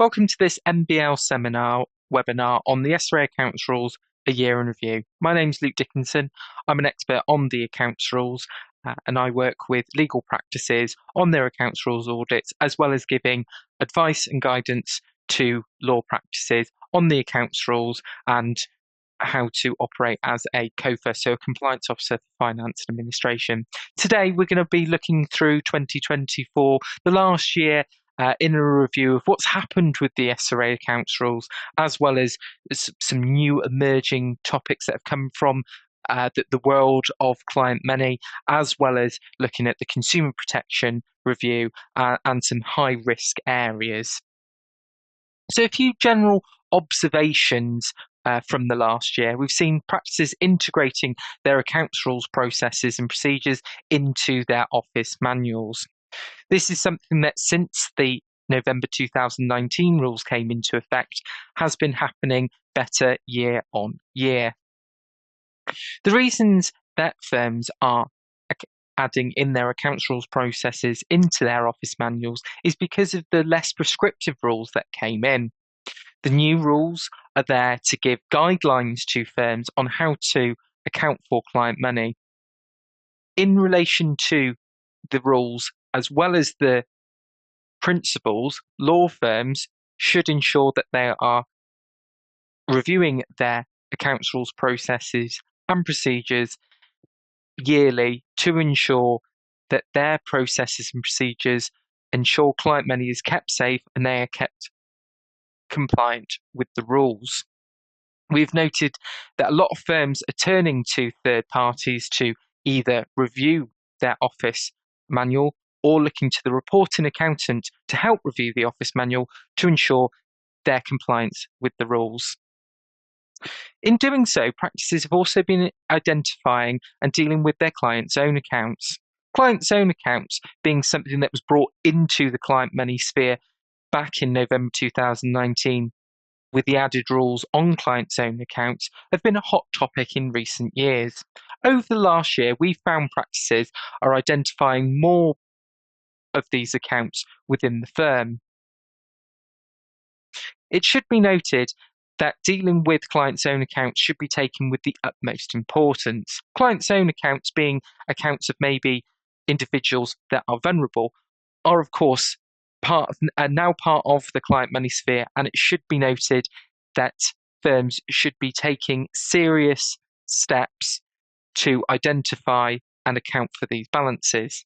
Welcome to this MBL seminar webinar on the SRA accounts rules, a year in review. My name's Luke Dickinson. I'm an expert on the accounts rules and I work with legal practices on their accounts rules audits, as well as giving advice and guidance to law practices on the accounts rules and how to operate as a COFA, so a compliance officer for finance and administration. Today, we're going to be looking through 2024, the last year, in a review of what's happened with the SRA accounts rules, as well as some new emerging topics that have come from the world of client money, as well as looking at the consumer protection review and some high risk areas. So a few general observations from the last year. We've seen practices integrating their accounts rules, processes and procedures into their office manuals. This is something that since the November 2019 rules came into effect has been happening better year on year. The reasons that firms are adding in their accounts rules processes into their office manuals is because of the less prescriptive rules that came in. The new rules are there to give guidelines to firms on how to account for client money. In relation to the rules, as well as the principles, law firms should ensure that they are reviewing their accounts rules processes and procedures yearly to ensure that their processes and procedures ensure client money is kept safe and they are kept compliant with the rules. We've noted that a lot of firms are turning to third parties to either review their office manual or looking to the reporting accountant to help review the office manual to ensure their compliance with the rules. In doing so, practices have also been identifying and dealing with their clients' own accounts. Clients' own accounts being something that was brought into the client money sphere back in November 2019, with the added rules on clients' own accounts, have been a hot topic in recent years. Over the last year, we've found practices are identifying more of these accounts within the firm. It should be noted that dealing with clients' own accounts should be taken with the utmost importance. Clients' own accounts being accounts of maybe individuals that are vulnerable are, of course, now part of the client money sphere, and it should be noted that firms should be taking serious steps to identify and account for these balances.